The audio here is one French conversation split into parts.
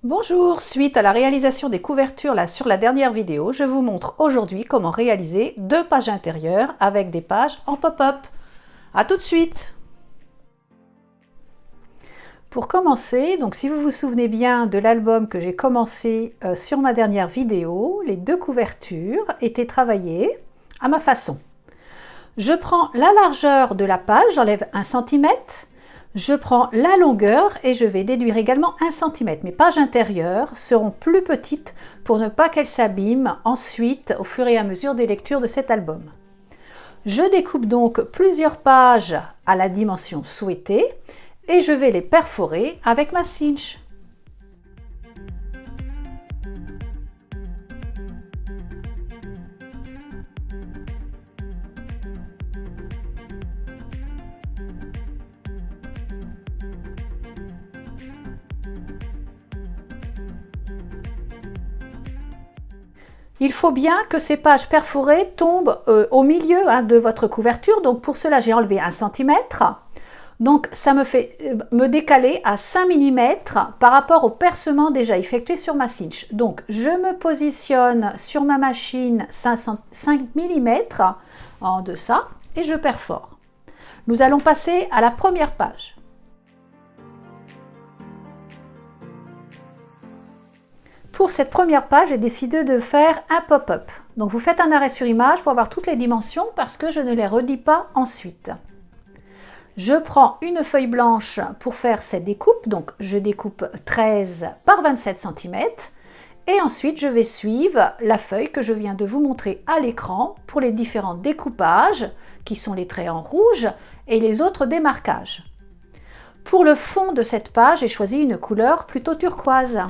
Bonjour, suite à la réalisation des couvertures sur la dernière vidéo, je vous montre aujourd'hui comment réaliser deux pages intérieures avec des pages en pop-up. A tout de suite! Pour commencer, donc si vous vous souvenez bien de l'album que j'ai commencé sur ma dernière vidéo, les deux couvertures étaient travaillées à ma façon. Je prends la largeur de la page, j'enlève 1 cm. Je prends la longueur et je vais déduire également 1 cm. Mes pages intérieures seront plus petites pour ne pas qu'elles s'abîment ensuite au fur et à mesure des lectures de cet album. Je découpe donc plusieurs pages à la dimension souhaitée et je vais les perforer avec ma cinch. Il faut bien que ces pages perforées tombent au milieu de votre couverture. Donc pour cela, j'ai enlevé 1 cm. Donc ça me fait me décaler à 5 mm par rapport au percement déjà effectué sur ma cinch. Donc je me positionne sur ma machine 5 mm en deçà et je perfore. Nous allons passer à la première page. Pour cette première page, j'ai décidé de faire un pop-up. Donc vous faites un arrêt sur image pour avoir toutes les dimensions parce que je ne les redis pas ensuite. Je prends une feuille blanche pour faire cette découpe. Donc je découpe 13 par 27 cm. Et ensuite, je vais suivre la feuille que je viens de vous montrer à l'écran pour les différents découpages qui sont les traits en rouge et les autres démarquages. Pour le fond de cette page, j'ai choisi une couleur plutôt turquoise.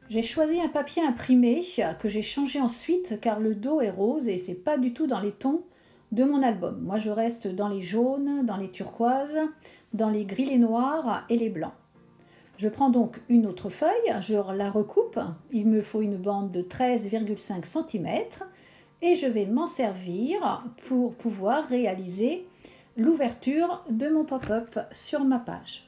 J'ai choisi un papier imprimé que j'ai changé ensuite car le dos est rose et c'est pas du tout dans les tons de mon album. Moi je reste dans les jaunes, dans les turquoises, dans les gris, les noirs et les blancs. Je prends donc une autre feuille, je la recoupe, il me faut une bande de 13,5 cm et je vais m'en servir pour pouvoir réaliser l'ouverture de mon pop-up sur ma page.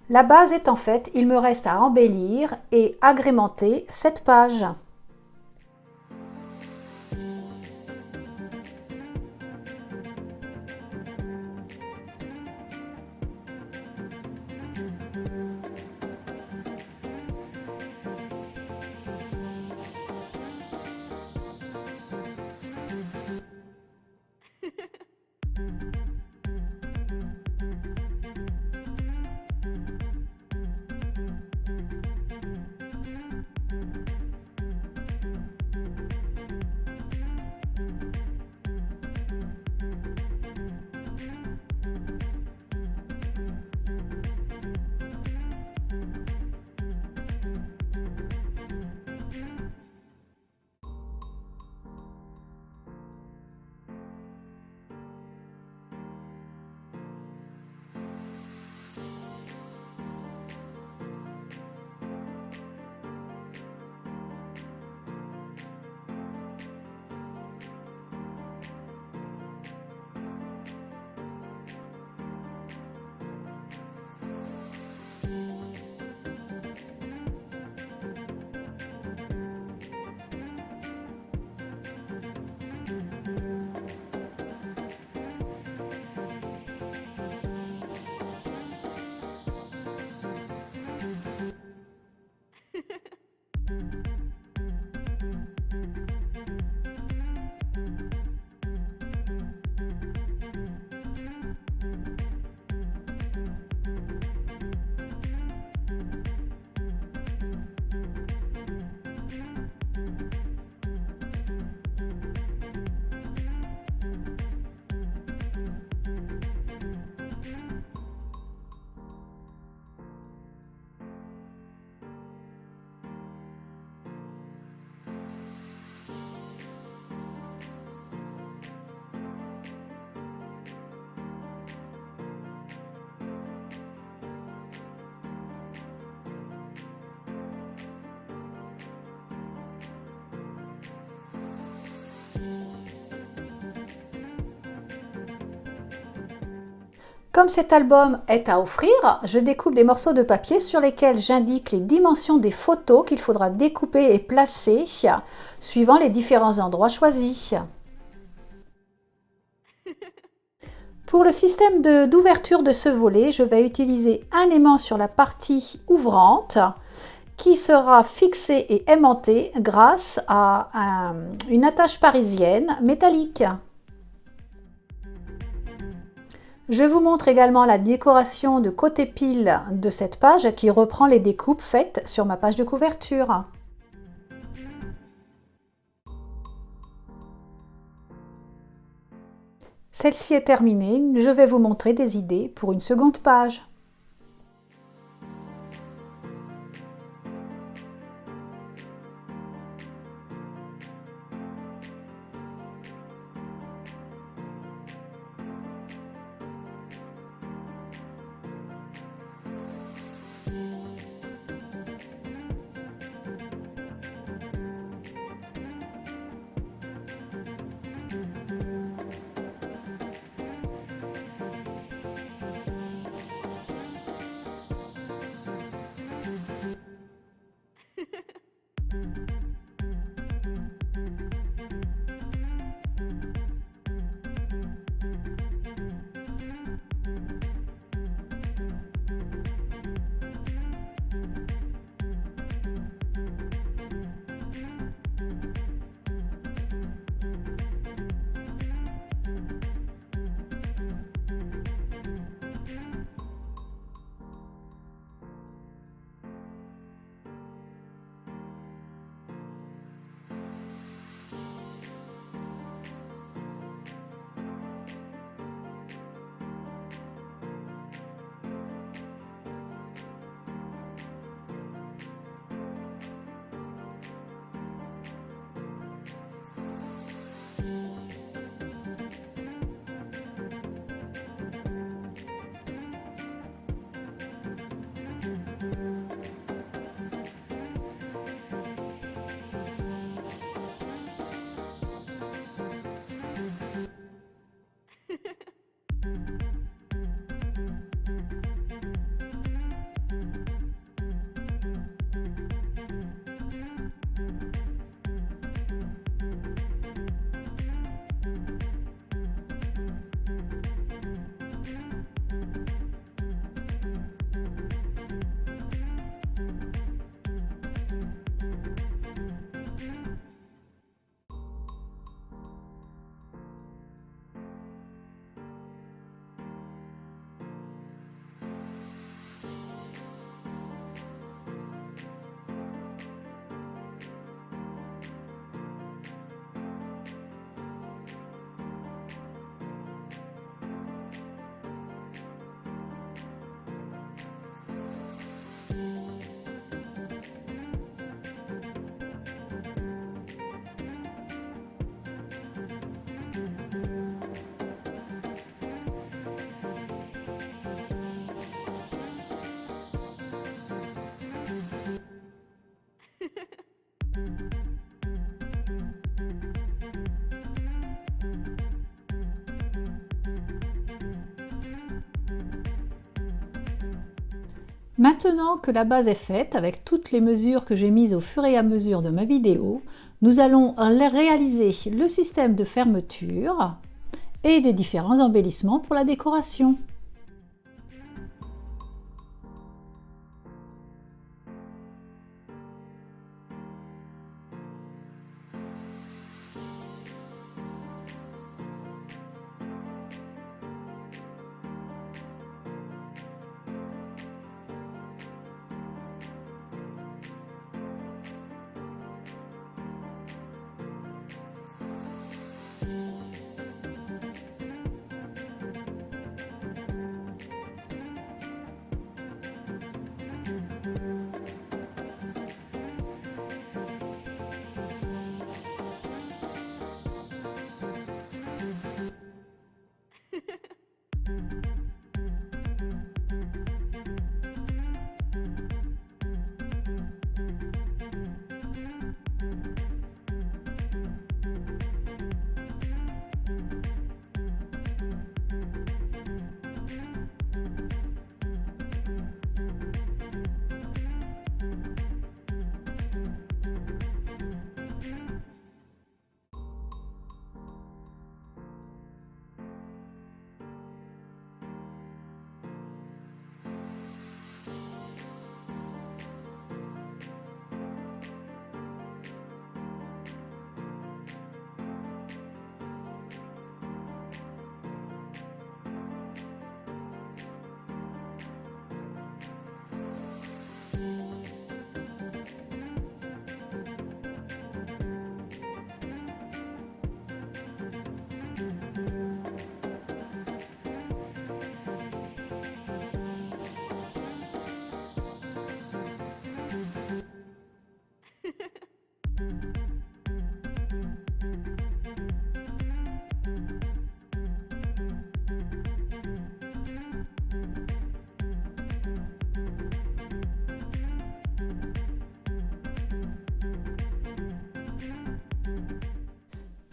La base étant faite, il me reste à embellir et agrémenter cette page. Comme cet album est à offrir, je découpe des morceaux de papier sur lesquels j'indique les dimensions des photos qu'il faudra découper et placer suivant les différents endroits choisis. Pour le système d'ouverture de ce volet, je vais utiliser un aimant sur la partie ouvrante qui sera fixé et aimanté grâce à une attache parisienne métallique. Je vous montre également la décoration de côté pile de cette page qui reprend les découpes faites sur ma page de couverture. Celle-ci est terminée, je vais vous montrer des idées pour une seconde page. Maintenant que la base est faite, avec toutes les mesures que j'ai mises au fur et à mesure de ma vidéo, nous allons réaliser le système de fermeture et les différents embellissements pour la décoration.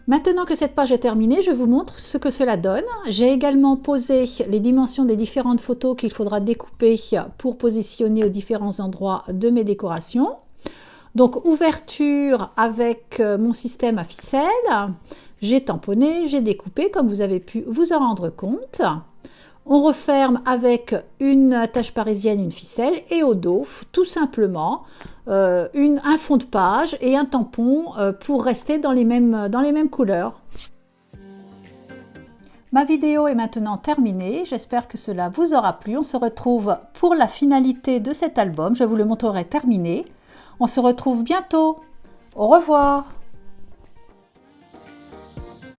Maintenant que cette page est terminée, je vous montre ce que cela donne. J'ai également posé les dimensions des différentes photos qu'il faudra découper pour positionner aux différents endroits de mes décorations. Donc ouverture avec mon système à ficelle, j'ai tamponné, j'ai découpé comme vous avez pu vous en rendre compte. On referme avec une attache parisienne, une ficelle et au dos, tout simplement, un fond de page et un tampon pour rester dans les mêmes couleurs. Ma vidéo est maintenant terminée, j'espère que cela vous aura plu. On se retrouve pour la finalité de cet album, je vous le montrerai terminé. On se retrouve bientôt. Au revoir.